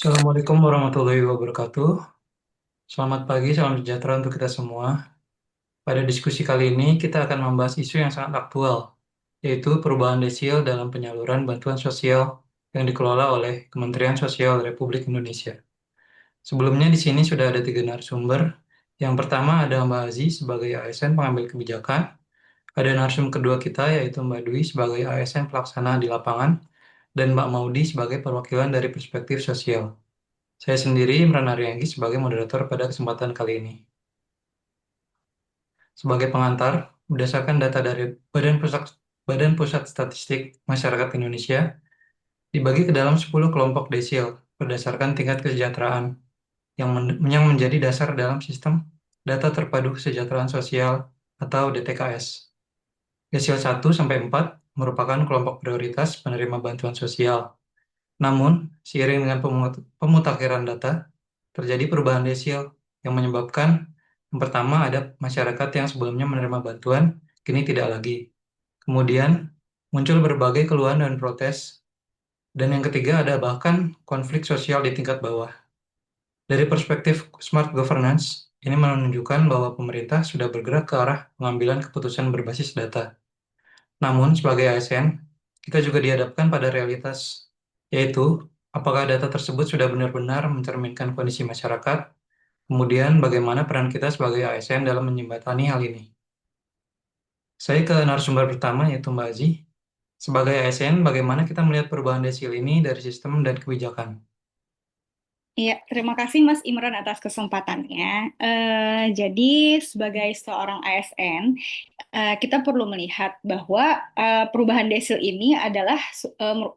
Assalamualaikum warahmatullahi wabarakatuh. Selamat pagi, salam sejahtera untuk kita semua. Pada diskusi kali ini, kita akan membahas isu yang sangat aktual, yaitu perubahan desil dalam penyaluran bantuan sosial yang dikelola oleh Kementerian Sosial Republik Indonesia. Sebelumnya di sini sudah ada tiga narasumber. Yang pertama ada Mbak Aziz sebagai ASN pengambil kebijakan. Ada narsum kedua kita yaitu Mbak Dwi sebagai ASN pelaksana di lapangan, dan Mbak Maudi sebagai perwakilan dari perspektif sosial. Saya sendiri Imran Ariyangi sebagai moderator pada kesempatan kali ini. Sebagai pengantar, berdasarkan data dari Badan Pusat Statistik Masyarakat Indonesia, dibagi ke dalam 10 kelompok desil berdasarkan tingkat kesejahteraan yang menjadi dasar dalam sistem data terpadu kesejahteraan sosial atau DTKS. Desil 1 sampai 4 merupakan kelompok prioritas penerima bantuan sosial. Namun, seiring dengan pemutakhiran data, terjadi perubahan desil yang menyebabkan yang pertama ada masyarakat yang sebelumnya menerima bantuan, kini tidak lagi. Kemudian muncul berbagai keluhan dan protes. Dan yang ketiga ada bahkan konflik sosial di tingkat bawah. Dari perspektif smart governance, ini menunjukkan bahwa pemerintah sudah bergerak ke arah pengambilan keputusan berbasis data. Namun, sebagai ASN, kita juga dihadapkan pada realitas, yaitu apakah data tersebut sudah benar-benar mencerminkan kondisi masyarakat. Kemudian, bagaimana peran kita sebagai ASN dalam menjembatani hal ini? Saya ke narasumber pertama, yaitu Mbak Azi. Sebagai ASN, bagaimana kita melihat perubahan desil ini dari sistem dan kebijakan? Iya, terima kasih Mas Imran atas kesempatannya. Jadi sebagai seorang ASN, kita perlu melihat bahwa perubahan desil ini adalah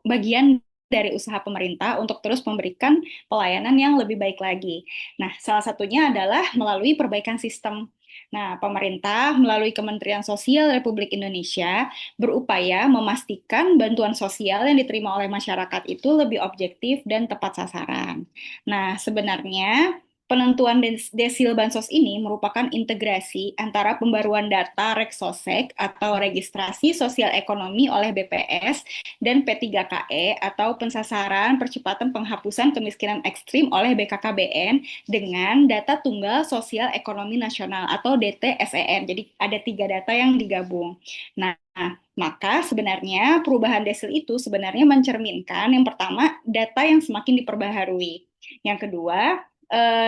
bagian dari usaha pemerintah untuk terus memberikan pelayanan yang lebih baik lagi. Nah, salah satunya adalah melalui perbaikan sistem. Nah, pemerintah melalui Kementerian Sosial Republik Indonesia berupaya memastikan bantuan sosial yang diterima oleh masyarakat itu lebih objektif dan tepat sasaran. Nah, sebenarnya penentuan desil bansos ini merupakan integrasi antara pembaruan data Reksosek atau registrasi sosial ekonomi oleh BPS dan P3KE atau pensasaran percepatan penghapusan kemiskinan ekstrim oleh BKKBN dengan data tunggal sosial ekonomi nasional atau DTSEN. Jadi ada tiga data yang digabung. Nah, maka sebenarnya perubahan desil itu sebenarnya mencerminkan yang pertama data yang semakin diperbaharui. Yang kedua,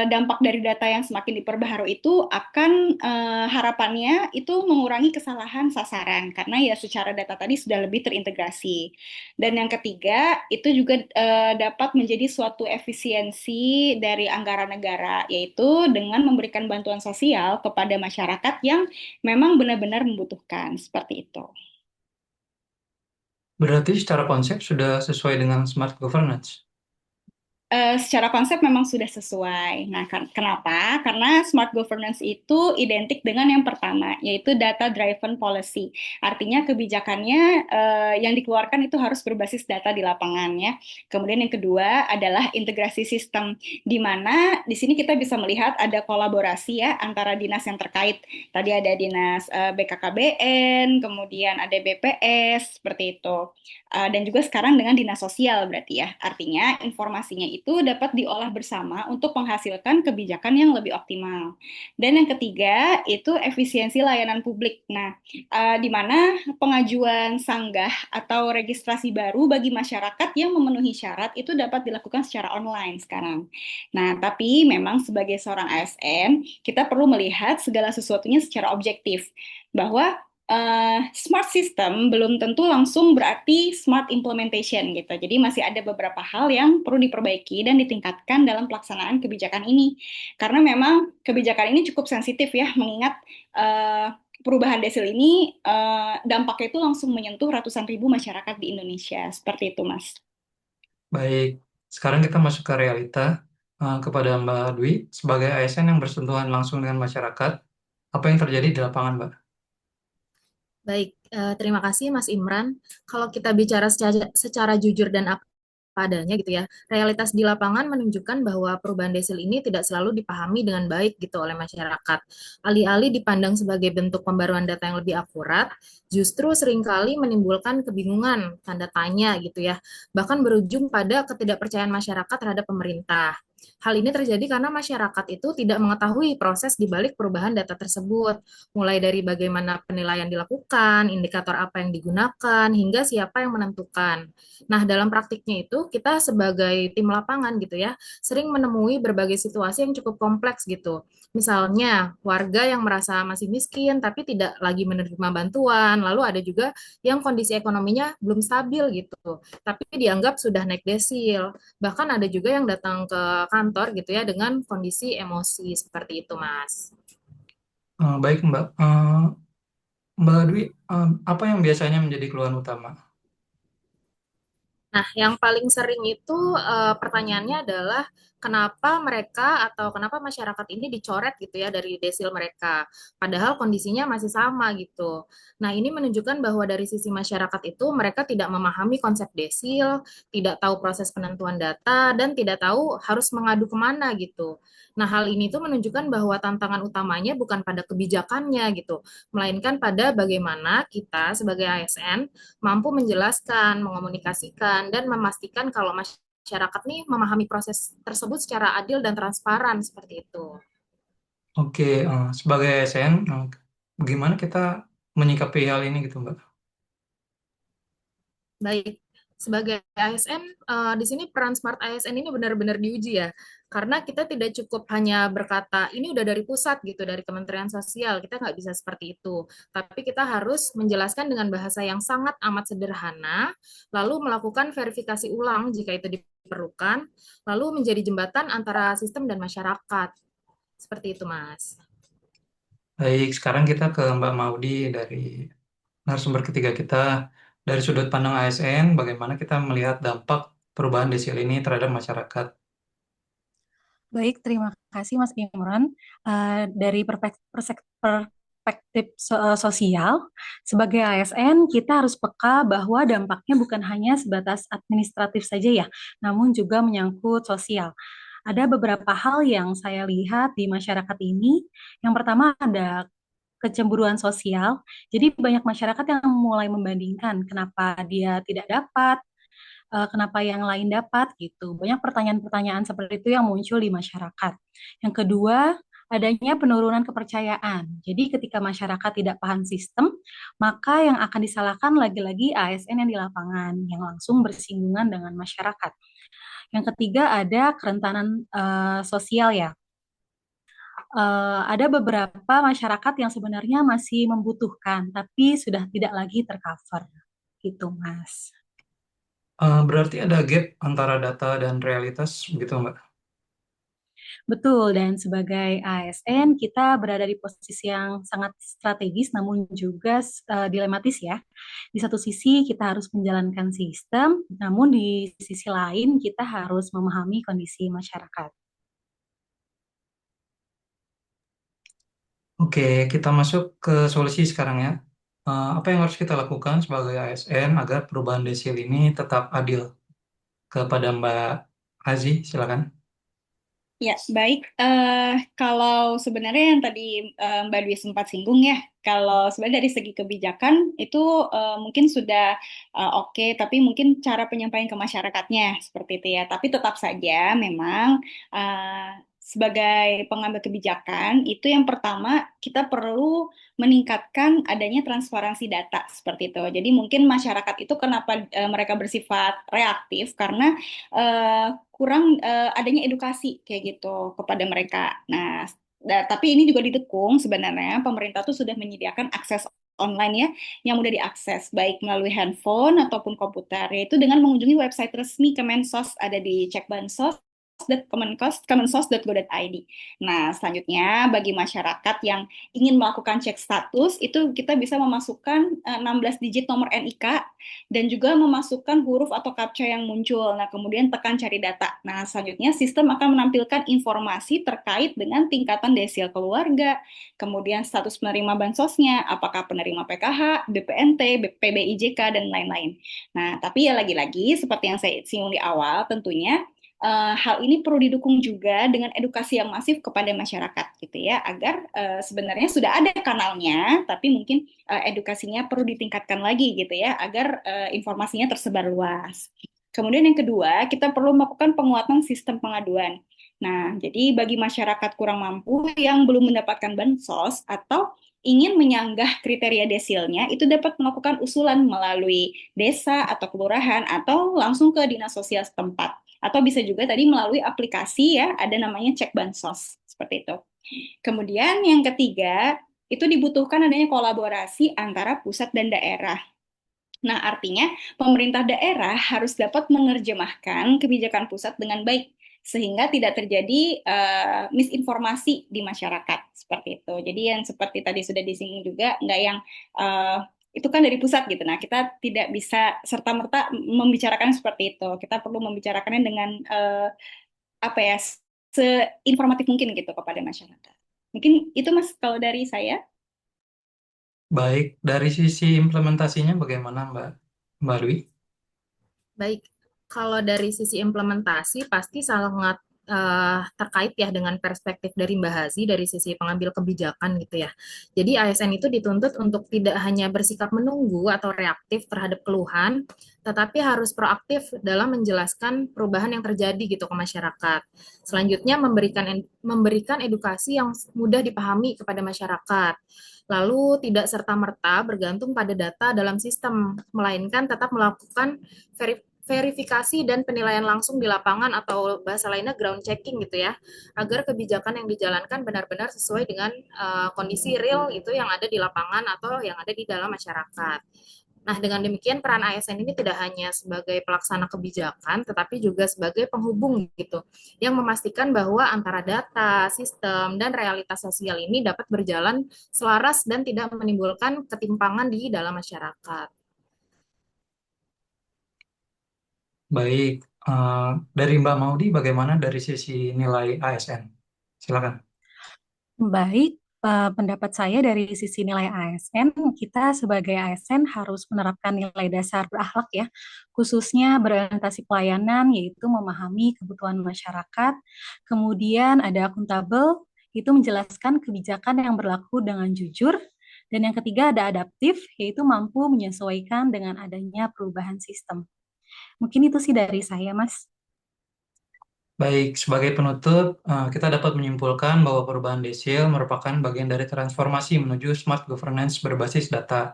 dampak dari data yang semakin diperbaharui itu akan harapannya itu mengurangi kesalahan sasaran karena ya secara data tadi sudah lebih terintegrasi. Dan yang ketiga, itu juga dapat menjadi suatu efisiensi dari anggaran negara, yaitu dengan memberikan bantuan sosial kepada masyarakat yang memang benar-benar membutuhkan, seperti itu. Berarti secara konsep sudah sesuai dengan smart governance. Secara konsep memang sudah sesuai. Nah, kenapa? Karena smart governance itu identik dengan yang pertama, yaitu data driven policy. Artinya kebijakannya yang dikeluarkan itu harus berbasis data di lapangan ya. Kemudian yang kedua adalah integrasi sistem, di mana di sini kita bisa melihat ada kolaborasi ya antara dinas yang terkait. Tadi ada dinas BKKBN, kemudian ada BPS, seperti itu. Dan juga sekarang dengan dinas sosial berarti ya. Artinya informasinya itu dapat diolah bersama untuk menghasilkan kebijakan yang lebih optimal. Dan yang ketiga itu efisiensi layanan publik. Nah, di mana pengajuan sanggah atau registrasi baru bagi masyarakat yang memenuhi syarat itu dapat dilakukan secara online sekarang. Nah, tapi memang sebagai seorang ASN, kita perlu melihat segala sesuatunya secara objektif. Bahwa smart system belum tentu langsung berarti smart implementation gitu. Jadi masih ada beberapa hal yang perlu diperbaiki dan ditingkatkan dalam pelaksanaan kebijakan ini. Karena memang kebijakan ini cukup sensitif ya, mengingat perubahan desil ini dampaknya itu langsung menyentuh ratusan ribu masyarakat di Indonesia. Seperti itu, Mas. Baik, sekarang kita masuk ke realita. Kepada Mbak Dwi, sebagai ASN yang bersentuhan langsung dengan masyarakat, apa yang terjadi di lapangan, Mbak? Baik, terima kasih Mas Imran. Kalau kita bicara secara jujur dan apa adanya gitu ya. Realitas di lapangan menunjukkan bahwa perubahan desil ini tidak selalu dipahami dengan baik gitu oleh masyarakat. Alih-alih dipandang sebagai bentuk pembaruan data yang lebih akurat, justru seringkali menimbulkan kebingungan, tanda tanya gitu ya, bahkan berujung pada ketidakpercayaan masyarakat terhadap pemerintah. Hal ini terjadi karena masyarakat itu tidak mengetahui proses di balik perubahan data tersebut, mulai dari bagaimana penilaian dilakukan, indikator apa yang digunakan, hingga siapa yang menentukan. Nah, dalam praktiknya itu kita sebagai tim lapangan gitu ya, sering menemui berbagai situasi yang cukup kompleks gitu. Misalnya, warga yang merasa masih miskin tapi tidak lagi menerima bantuan, lalu ada juga yang kondisi ekonominya belum stabil gitu, tapi dianggap sudah naik desil. Bahkan ada juga yang datang ke kantor gitu ya dengan kondisi emosi seperti itu, Mas. Baik, Mbak. Mbak Dwi, apa yang biasanya menjadi keluhan utama? Nah, yang paling sering itu pertanyaannya adalah kenapa mereka atau kenapa masyarakat ini dicoret gitu ya dari desil mereka, padahal kondisinya masih sama gitu. Nah, ini menunjukkan bahwa dari sisi masyarakat itu mereka tidak memahami konsep desil, tidak tahu proses penentuan data, dan tidak tahu harus mengadu kemana gitu. Nah, hal ini tuh menunjukkan bahwa tantangan utamanya bukan pada kebijakannya gitu, melainkan pada bagaimana kita sebagai ASN mampu menjelaskan, mengomunikasikan, dan memastikan kalau masyarakat nih memahami proses tersebut secara adil dan transparan seperti itu. Oke, sebagai ASN, bagaimana kita menyikapi hal ini gitu, Mbak? Baik, sebagai ASN, di sini peran Smart ASN ini benar-benar diuji ya, karena kita tidak cukup hanya berkata, ini udah dari pusat gitu, dari Kementerian Sosial, kita nggak bisa seperti itu. Tapi kita harus menjelaskan dengan bahasa yang sangat amat sederhana, lalu melakukan verifikasi ulang jika itu diperlukan, lalu menjadi jembatan antara sistem dan masyarakat. Seperti itu, Mas. Baik, sekarang kita ke Mbak Maudi dari narasumber ketiga kita. Dari sudut pandang ASN, bagaimana kita melihat dampak perubahan desil ini terhadap masyarakat? Baik, terima kasih Mas Imran. Dari perspektif sosial, sebagai ASN kita harus peka bahwa dampaknya bukan hanya sebatas administratif saja ya, namun juga menyangkut sosial. Ada beberapa hal yang saya lihat di masyarakat ini. Yang pertama ada kecemburuan sosial. Jadi banyak masyarakat yang mulai membandingkan kenapa dia tidak dapat, kenapa yang lain dapat gitu. Banyak pertanyaan-pertanyaan seperti itu yang muncul di masyarakat. Yang kedua, adanya penurunan kepercayaan. Jadi ketika masyarakat tidak paham sistem, maka yang akan disalahkan lagi-lagi ASN yang di lapangan yang langsung bersinggungan dengan masyarakat. Yang ketiga ada kerentanan sosial ya. Ada beberapa masyarakat yang sebenarnya masih membutuhkan, tapi sudah tidak lagi tercover, gitu, Mas. Berarti ada gap antara data dan realitas, begitu, Mbak? Betul, dan sebagai ASN kita berada di posisi yang sangat strategis namun juga dilematis ya. Di satu sisi kita harus menjalankan sistem, namun di sisi lain kita harus memahami kondisi masyarakat. Oke, kita masuk ke solusi sekarang ya. Apa yang harus kita lakukan sebagai ASN agar perubahan desil ini tetap adil? Kepada Mbak Azi, silakan. Ya, baik. Kalau sebenarnya yang tadi Mbak Dwi sempat singgung ya, kalau sebenarnya dari segi kebijakan itu mungkin sudah oke, tapi mungkin cara penyampaian ke masyarakatnya seperti itu ya. Tapi tetap saja memang sebagai pengambil kebijakan itu yang pertama kita perlu meningkatkan adanya transparansi data seperti itu. Jadi mungkin masyarakat itu kenapa mereka bersifat reaktif karena kurang adanya edukasi kayak gitu kepada mereka. Nah, tapi ini juga didukung sebenarnya pemerintah tuh sudah menyediakan akses online ya yang mudah diakses baik melalui handphone ataupun komputer yaitu dengan mengunjungi website resmi Kemensos ada di Cek Bansos kemensos.go.id. Nah, selanjutnya bagi masyarakat yang ingin melakukan cek status, itu kita bisa memasukkan 16 digit nomor NIK dan juga memasukkan huruf atau captcha yang muncul. Nah, kemudian tekan cari data. Nah, selanjutnya sistem akan menampilkan informasi terkait dengan tingkatan desil keluarga, kemudian status penerima bansosnya, apakah penerima PKH, BPNT, PBIJK, dan lain-lain. Nah, tapi ya lagi-lagi seperti yang saya singgung di awal, tentunya hal ini perlu didukung juga dengan edukasi yang masif kepada masyarakat gitu ya, agar sebenarnya sudah ada kanalnya, tapi mungkin edukasinya perlu ditingkatkan lagi gitu ya, agar informasinya tersebar luas. Kemudian yang kedua, kita perlu melakukan penguatan sistem pengaduan. Nah, jadi bagi masyarakat kurang mampu yang belum mendapatkan bansos atau ingin menyanggah kriteria desilnya, itu dapat melakukan usulan melalui desa atau kelurahan atau langsung ke dinas sosial setempat. Atau bisa juga tadi melalui aplikasi ya, ada namanya Cek Bansos, seperti itu. Kemudian yang ketiga, itu dibutuhkan adanya kolaborasi antara pusat dan daerah. Nah, artinya pemerintah daerah harus dapat menerjemahkan kebijakan pusat dengan baik sehingga tidak terjadi misinformasi di masyarakat seperti itu. Jadi yang seperti tadi sudah disinggung juga, nggak yang itu kan dari pusat gitu. Nah, kita tidak bisa serta-merta membicarakan seperti itu. Kita perlu membicarakannya dengan apa ya, seinformatif mungkin gitu kepada masyarakat. Mungkin itu Mas kalau dari saya. Baik, dari sisi implementasinya bagaimana Mbak Dwi? Baik, kalau dari sisi implementasi pasti sangat terkait ya dengan perspektif dari Mbak Hazi dari sisi pengambil kebijakan gitu ya. Jadi ASN itu dituntut untuk tidak hanya bersikap menunggu atau reaktif terhadap keluhan, tetapi harus proaktif dalam menjelaskan perubahan yang terjadi gitu ke masyarakat. Selanjutnya memberikan edukasi yang mudah dipahami kepada masyarakat. Lalu tidak serta-merta bergantung pada data dalam sistem, melainkan tetap melakukan verifikasi dan penilaian langsung di lapangan atau bahasa lainnya ground checking gitu ya, agar kebijakan yang dijalankan benar-benar sesuai dengan kondisi real itu yang ada di lapangan atau yang ada di dalam masyarakat. Nah, dengan demikian peran ASN ini tidak hanya sebagai pelaksana kebijakan, tetapi juga sebagai penghubung gitu, yang memastikan bahwa antara data, sistem, dan realitas sosial ini dapat berjalan selaras dan tidak menimbulkan ketimpangan di dalam masyarakat. Baik, dari Mbak Maudi bagaimana dari sisi nilai ASN? Silakan. Baik, pendapat saya dari sisi nilai ASN, kita sebagai ASN harus menerapkan nilai dasar berakhlak ya, khususnya berorientasi pelayanan, yaitu memahami kebutuhan masyarakat. Kemudian ada akuntabel, itu menjelaskan kebijakan yang berlaku dengan jujur. Dan yang ketiga ada adaptif, yaitu mampu menyesuaikan dengan adanya perubahan sistem. Mungkin itu sih dari saya, Mas. Baik, sebagai penutup, kita dapat menyimpulkan bahwa perubahan desil merupakan bagian dari transformasi menuju smart governance berbasis data.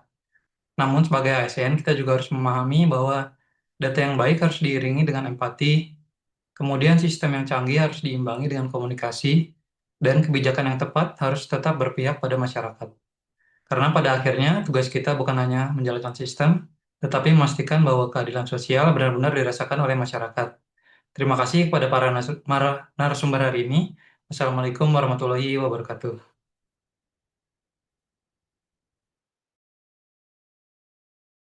Namun sebagai ASN, kita juga harus memahami bahwa data yang baik harus diiringi dengan empati, kemudian sistem yang canggih harus diimbangi dengan komunikasi, dan kebijakan yang tepat harus tetap berpihak pada masyarakat. Karena pada akhirnya tugas kita bukan hanya menjalankan sistem, tetapi memastikan bahwa keadilan sosial benar-benar dirasakan oleh masyarakat. Terima kasih kepada para narasumber hari ini. Wassalamualaikum warahmatullahi wabarakatuh.